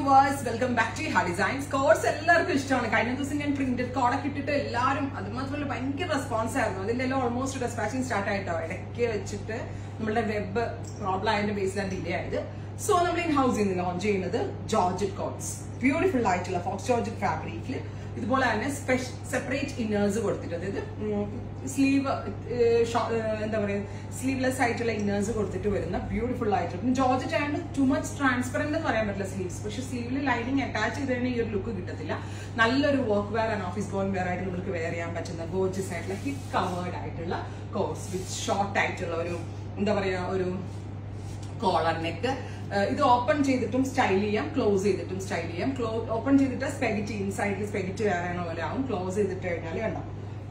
viewers, welcome back to Hard Designs. Course എല്ലാവർക്കും ഇഷ്ടമാണ്. കഴിഞ്ഞ ദിവസം ഞാൻ പ്രിന്റഡ് കോഡൊക്കെ ഇട്ടിട്ട് എല്ലാവരും അത് മാത്രമല്ല ഭയങ്കര റെസ്പോൺസ് ആയിരുന്നു. അതിന്റെ എല്ലാം ഓൾമോസ്റ്റ് ഡെസ്പാച്ചിങ് സ്റ്റാർട്ട് ആയിട്ടോ. ഇടയ്ക്ക് വെച്ചിട്ട് നമ്മളുടെ വെബ് പ്രോബ്ലം ആയതിന്റെ ബേസിലാണ് ഡിലേ ആയത്. സോ നമ്മൾ ഇൻ ഹൗസിൽ നിന്ന് ലോഞ്ച് ചെയ്യുന്നത് ജോർജറ്റ് കോട്ട്സ്. ബ്യൂട്ടിഫുൾ ആയിട്ടുള്ള ഫോക്സ് ജോർജറ്റ് ഫാബ്രിക്കിൽ ഇതുപോലെ തന്നെ സെപ്പറേറ്റ് ഇന്നേഴ്സ് കൊടുത്തിട്ട്, അതായത് സ്ലീവ് എന്താ പറയുക സ്ലീവ്ലെസ് ആയിട്ടുള്ള ഇന്നേഴ്സ് കൊടുത്തിട്ട് വരുന്ന ബ്യൂട്ടിഫുൾ ആയിട്ട്. പിന്നെ ജോർജറ്റ് ആയതുകൊണ്ട് ടു മച്ച് ട്രാൻസ്പെറന്റ് എന്ന് പറയാൻ പറ്റില്ല സ്ലീവ്സ്, പക്ഷെ സ്ലീവിൽ ലൈനിങ് അറ്റാച്ച് ചെയ്ത് കഴിഞ്ഞാൽ ഈ ഒരു ലുക്ക് കിട്ടത്തില്ല. നല്ലൊരു work wear and office going wear ആയിട്ട് നമുക്ക് വെയർ ചെയ്യാൻ പറ്റുന്ന ഗോർജിയസ് ആയിട്ടുള്ള ഹിപ്പ് കവേർഡ് ആയിട്ടുള്ള കോഴ്സ് വിത്ത് ഷോർട്ട് ആയിട്ടുള്ള ഒരു എന്താ പറയാ ഒരു കോളർ നെക്ക്. ഇത് ഓപ്പൺ ചെയ്തിട്ടും സ്റ്റൈൽ ചെയ്യാം, ക്ലോസ് ചെയ്തിട്ടും സ്റ്റൈൽ ചെയ്യാം. ഓപ്പൺ ചെയ്തിട്ട് സ്പെഗറ്റി ഇൻസൈഡിൽ സ്പെഗറ്റി വേറെ പോലെ ആവും. ക്ലോസ് ചെയ്തിട്ട് കഴിഞ്ഞാൽ കണ്ടോ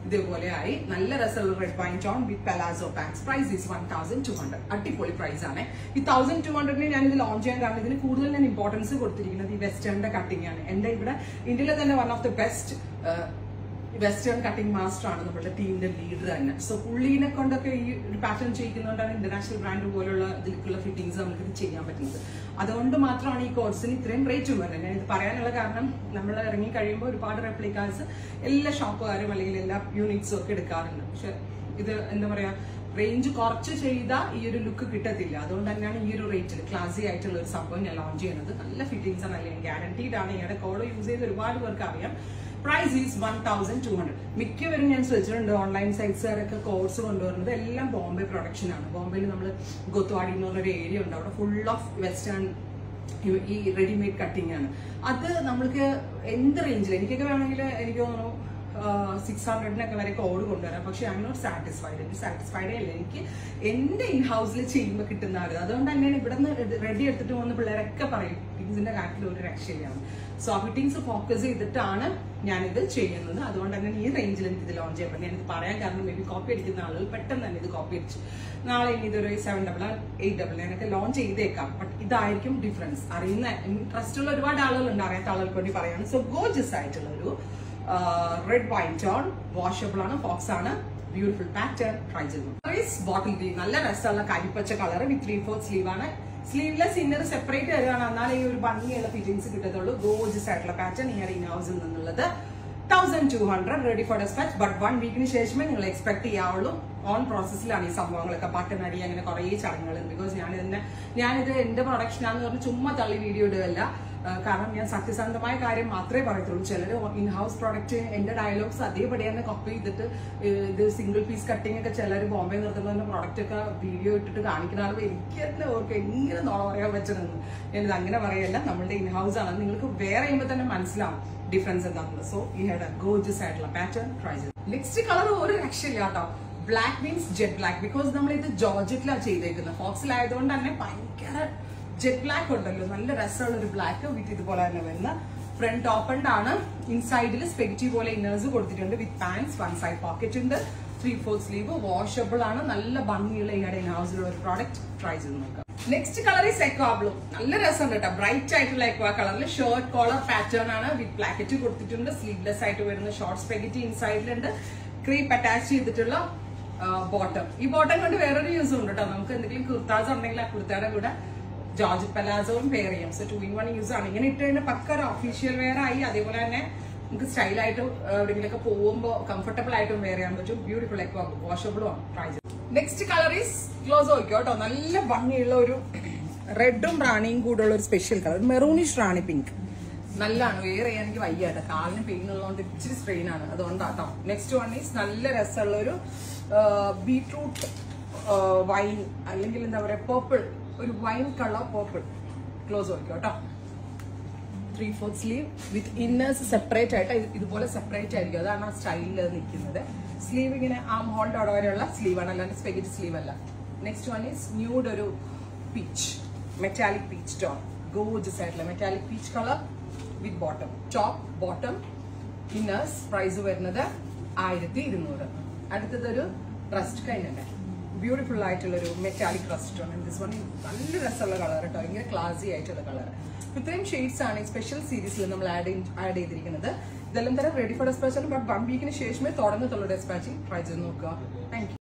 ഇതേപോലെ ആയി. നല്ല രസമുള്ള red wine tone with palazzo pants. Price is 1200. അടിപൊളി പ്രൈസ് ആണ്. ഈ 1200 ഞാൻ ഇത് ലോഞ്ച് ചെയ്യാൻ കാരണം ഇതിന് കൂടുതൽ ഞാൻ ഇമ്പോർട്ടൻസ് കൊടുത്തിരിക്കുന്നത് ഈ വെസ്റ്റേണിന്റെ കട്ടിംഗ് ആണ്. എന്റെ ഇവിടെ ഇന്ത്യയിലെ തന്നെ one of the best western cutting master ആണ് നമ്മുടെ ടീമിന്റെ ലീഡർ തന്നെ. സോ പുള്ളീനെ കൊണ്ടൊക്കെ ഈ ഒരു പാറ്റേൺ ചെയ്യിക്കുന്നതുകൊണ്ടാണ് ഇന്റർനാഷണൽ ബ്രാൻഡ് പോലുള്ള ഇതിലേക്കുള്ള ഫിറ്റിംഗ്സ് നമുക്ക് ഇത് ചെയ്യാൻ പറ്റുന്നത്. അതുകൊണ്ട് മാത്രമാണ് ഈ കോഴ്സിന് ഇത്രയും റേറ്റും വരുന്നത്. ഞാൻ ഇത് പറയാനുള്ള കാരണം നമ്മൾ ഇറങ്ങി കഴിയുമ്പോൾ ഒരുപാട് റെപ്ലിക്കാസ് എല്ലാ ഷോപ്പുകാരും അല്ലെങ്കിൽ എല്ലാ യൂണിറ്റ്സും ഒക്കെ എടുക്കാറുണ്ട്. പക്ഷെ ഇത് എന്താ പറയാ റേഞ്ച് കുറച്ച് ചെയ്താൽ ഈ ഒരു ലുക്ക് കിട്ടത്തില്ല. അതുകൊണ്ട് തന്നെയാണ് ഈ ഒരു റേറ്റിൽ ക്ലാസി ആയിട്ടുള്ള ഒരു സംഭവം ഞാൻ ലോഞ്ച് ചെയ്യുന്നത്. നല്ല ഫിറ്റിംഗ്സ് ആണ്, അല്ലെങ്കിൽ ഗ്യാരണ്ടീഡ് ആണ്. ഇയാളുടെ കോഡ് യൂസ് ചെയ്ത് ഒരുപാട് പേർക്ക് അറിയാം. Price is 1200. മിക്കവരും ഞാൻ ശ്രദ്ധിച്ചിട്ടുണ്ട് ഓൺലൈൻ സൈറ്റ്സുകാരൊക്കെ കോഴ്സ് കൊണ്ടുവരുന്നത് എല്ലാം ബോംബെ പ്രൊഡക്ഷൻ ആണ്. ബോംബെയിൽ നമ്മൾ ഗോത്വാടി എന്ന് പറഞ്ഞൊരു ഏരിയ ഉണ്ട്, അവിടെ ഫുൾ ഓഫ് വെസ്റ്റേൺ ഈ റെഡിമെയ്ഡ് കട്ടിംഗ് ആണ്. അത് നമ്മൾക്ക് എന്ത് റേഞ്ചിൽ എനിക്കൊക്കെ വേണമെങ്കിൽ എനിക്ക് തോന്നുന്നു 600 വരെ കോഡ് കൊണ്ടുവരാം. പക്ഷെ ഐ എം നോട്ട് സാറ്റിസ്ഫൈഡ്. എനിക്ക് സാറ്റിസ്ഫൈഡേ അല്ല. എനിക്ക് എന്റെ ഇൻ ഹൗസിൽ ചെയ്യുമ്പോൾ കിട്ടുന്ന ആര്. അതുകൊണ്ട് തന്നെയാണ് ഇവിടെ നിന്ന് റെഡി എടുത്തിട്ട് പോകുന്ന പിള്ളേരൊക്കെ പറയും ഫിറ്റിംഗ്സിന്റെ കാര്യത്തിൽ ഒരു രക്ഷയിലാണ്. സോ ആ ഫിറ്റിംഗ്സ് ഫോക്കസ് ചെയ്തിട്ടാണ് ഞാനിത് ചെയ്യുന്നത്. അതുകൊണ്ട് തന്നെ ഈ റേഞ്ചിൽ എനിക്ക് ഇത് ലോഞ്ച് ചെയ്യാൻ പറ്റും. ഞാനിത് പറയാൻ കാരണം മേ ബി കോപ്പി അടിക്കുന്ന ആളുകൾ പെട്ടെന്ന് തന്നെ ഇത് കോപ്പി അടിച്ചു നാളെ ഇനി ഇതൊരു 700, 800 ഒക്കെ ലോഞ്ച് ചെയ്തേക്കാം. ബട്ട് ഇതായിരിക്കും ഡിഫറൻസ്. അറിയുന്ന ഇൻട്രസ്റ്റ് ഉള്ള ഒരുപാട് ആളുകളുണ്ട്, അറിയാത്ത ആളുകൾക്ക് വേണ്ടി പറയാണ്. സോ ഗോർജിയസ് ആയിട്ടുള്ള ഒരു റെഡ് വൈൻ ടോൺ, വാഷബിൾ ആണ്, ഫോക്സ് ആണ്, ബ്യൂട്ടിഫുൾ പാറ്റേൺ. ട്രൈ ചെയ്തു. ബോട്ടിൽ ഗ്രീൻ, നല്ല രസമുള്ള കരിപ്പച്ച കളർ വിത്ത് 3/4 സ്ലീവ് ആണ്. സ്ലീവ്ലെസ് ഇന്നർ സെപ്പറേറ്റ് വരികയാണ്, എന്നാലേ ഈ ഒരു ഭംഗിയുള്ള ഫിറ്റിംഗ്സ് കിട്ടത്തുള്ളൂ. ഗോർജിയസ് ആയിട്ടുള്ള പാറ്റേൺ ഈ ഇൻ ഹൗസിൽ നിന്നുള്ളത് 1200 റെഡി ഫോർ ഡെസ്പാച്ച്. ബട്ട് 1 വീക്കിന് ശേഷമേ നിങ്ങൾ എക്സ്പെക്ട് ചെയ്യാവുള്ളൂ. ഓൺ പ്രോസസ്സിലാണ് ഈ സംഭവങ്ങളൊക്കെ. ബട്ടൺ അടി അങ്ങനെ കുറെ ചടങ്ങുകളുണ്ട്. ബിക്കോസ് ഞാനിത് എന്റെ പ്രൊഡക്ഷനാന്ന് പറഞ്ഞ് ചുമ്മാ തള്ളി വീഡിയോ ഇടുകയല്ല. കാരണം ഞാൻ സത്യസന്ധമായ കാര്യം മാത്രമേ പറയത്തുള്ളൂ. ചിലർ ഇൻ ഹൗസ് പ്രോഡക്റ്റ് എന്റെ ഡയലോഗ്സ് അതേപടി തന്നെ കോപ്പി ചെയ്തിട്ട് ഇത് സിംഗിൾ പീസ് കട്ടിംഗ് ഒക്കെ ചിലർ ബോംബെ നിർത്തുന്ന പ്രോഡക്റ്റ് ഒക്കെ വീഡിയോ ഇട്ടിട്ട് കാണിക്കുന്ന ആളുകൾ എനിക്ക് തന്നെ ഓർക്ക് എങ്ങനെ നോള പറയാൻ പറ്റുന്നത്. ഞാനിത് അങ്ങനെ പറയല്ല, നമ്മളുടെ ഇൻ ഹൗസ് ആണ്. നിങ്ങൾക്ക് വേറെ ചെയ്യുമ്പോൾ തന്നെ മനസ്സിലാവും ഡിഫറൻസ് എന്താണെന്ന്. സോ ഈ ഹെഡ് ഗോർജിയസ് ആയിട്ടുള്ള പാറ്റേൺ ട്രൈ ചെയ്തു. നെക്സ്റ്റ് കളർ ഒരു രക്ഷയില്ല കേട്ടോ. Black means jet black. Because നമ്മൾ ഇത് ജോർജറ്റിലാണ് ചെയ്തേക്കുന്നത്. ഫോക്സിലായതുകൊണ്ട് തന്നെ ഭയങ്കര ജെറ്റ് ബ്ലാക്ക് ഉണ്ടല്ലോ, നല്ല രസമുള്ള ഒരു ബ്ലാക്ക് വിത്ത് ഇതുപോലെ തന്നെ വരുന്ന ഫ്രണ്ട് ഓപ്പൺഡ് ആണ്. ഇൻസൈഡിൽ സ്പെഗറ്റി പോലെ ഇന്നേഴ്സ് കൊടുത്തിട്ടുണ്ട് വിത്ത് പാൻസ്. 1 സൈഡ് പോക്കറ്റ് ഉണ്ട്. 3/4 സ്ലീവ്, വാഷബിൾ ആണ്. നല്ല ഭംഗിയുള്ള ഇയാളുടെ ഇൻ ഹൗസിലുള്ള ഒരു പ്രോഡക്റ്റ്. ട്രൈ ചെയ്ത് നോക്കാം. Next colour is aqua blue. നല്ല രസമുണ്ട് കേട്ടോ. ബ്രൈറ്റ് ആയിട്ടുള്ള എക്വാ കളറിൽ ഷോർട്ട് കോളർ പാറ്റേൺ ആണ് വിത്ത് പ്ലാക്കറ്റ് കൊടുത്തിട്ടുണ്ട്. സ്ലീവ്ലെസ് ആയിട്ട് വരുന്ന ഷോർട്ട് സ്പെഗറ്റി ഇൻസൈഡിലുണ്ട്. ക്രീപ്പ് അറ്റാച്ച് ചെയ്തിട്ടുള്ള ബോട്ടം. ഈ ബോട്ടം കൊണ്ട് വേറൊരു യൂസും ഉണ്ട് കേട്ടോ. നമുക്ക് എന്തെങ്കിലും കുർത്താസ് ഉണ്ടെങ്കിൽ ആ കുർത്തയുടെ കൂടെ ജോർജറ്റ് പലാസോയും പെയർ ചെയ്യാം. സോ 2-in-1 യൂസ് ആണ്. ഇങ്ങനെ ഇട്ട് കഴിഞ്ഞാൽ പക്ക ഒഫീഷ്യൽ വെയർ ആയി. അതേപോലെ തന്നെ നമുക്ക് സ്റ്റൈലായിട്ട് എവിടെയെങ്കിലൊക്കെ പോകുമ്പോൾ കംഫർട്ടബിൾ ആയിട്ടും വെയർ ചെയ്യാൻ പറ്റും. ബ്യൂട്ടിഫുൾ എക്വാ വാഷബിളും ആണ്. ട്രൈ ചെയ്തു. നെക്സ്റ്റ് കളർ ഈസ് ക്ലോസ് നോക്കിയോ കേട്ടോ. നല്ല ഭംഗിയുള്ള ഒരു റെഡും റാണിയും കൂടെ ഉള്ള ഒരു സ്പെഷ്യൽ കളർ, മെറൂണിഷ് റാണി പിങ്ക്. നല്ലതാണ്. വെയർ ചെയ്യാൻ എനിക്ക് വയ്യ കേട്ടോ. കാലിന് പെയിൻ ഉള്ളതുകൊണ്ട് ഇച്ചിരി സ്ട്രെയിൻ ആണ്, അതുകൊണ്ടാട്ടോ. നെക്സ്റ്റ് വൺ ഈസ് നല്ല രസമുള്ള ഒരു ബീട്രൂട്ട് വൈൻ, അല്ലെങ്കിൽ എന്താ പറയാ പേർപ്പിൾ, ഒരു വൈൻ കളർ പേർപ്പിൾ. ക്ലോസ് നോക്കിയോ കേട്ടോ. 3/4 സ്ലീവ് വിത്ത് ഇന്നേഴ്സ് സെപ്പറേറ്റ് ആയിട്ട് ഇതുപോലെ സെപ്പറേറ്റ് ആയിരിക്കും. അതാണ് ആ സ്റ്റൈലിൽ നിൽക്കുന്നത്. സ്ലീവ് ഇങ്ങനെ ആം ഹോളിന്റെ അവിടെ വരെയുള്ള സ്ലീവ് ആണ്, അല്ലാണ്ട് സ്പെഗറ്റി സ്ലീവ് അല്ല. നെക്സ്റ്റ് വൺ ഈസ് ന്യൂഡ് ഒരു peach, metallic peach tone. Gorgeous ആയിട്ടുള്ള metallic peach colour with bottom, top bottom inners. Price വരുന്നത് 1200. അടുത്തതൊരു റസ്റ്റ് കൈനുണ്ട്, ബ്യൂട്ടിഫുൾ ആയിട്ടുള്ള ഒരു മെറ്റാലിക് റസ്റ്റ് ആണ്. ദിസ് വൺ നല്ല രസമുള്ള കളർ കേട്ടോ. ഇങ്ങനെ ക്ലാസി ആയിട്ടുള്ള കളർ. ഇത്രയും ഷെയ്ഡ്സ് ആണ് ഈ സ്പെഷ്യൽ സീരീസിൽ നമ്മൾ ആഡ് ചെയ്തിരിക്കുന്നത്. ഇതെല്ലാം തന്നെ റെഡി ഫോർ ഡെസ്പാച്ച് ആണ്. ബട്ട് 1 വീക്കിന് ശേഷമേ തുടങ്ങത്തുള്ളൂ ഡെസ്പാച്ചിങ്. ട്രൈ ചെയ്ത് നോക്കുക. Thank you.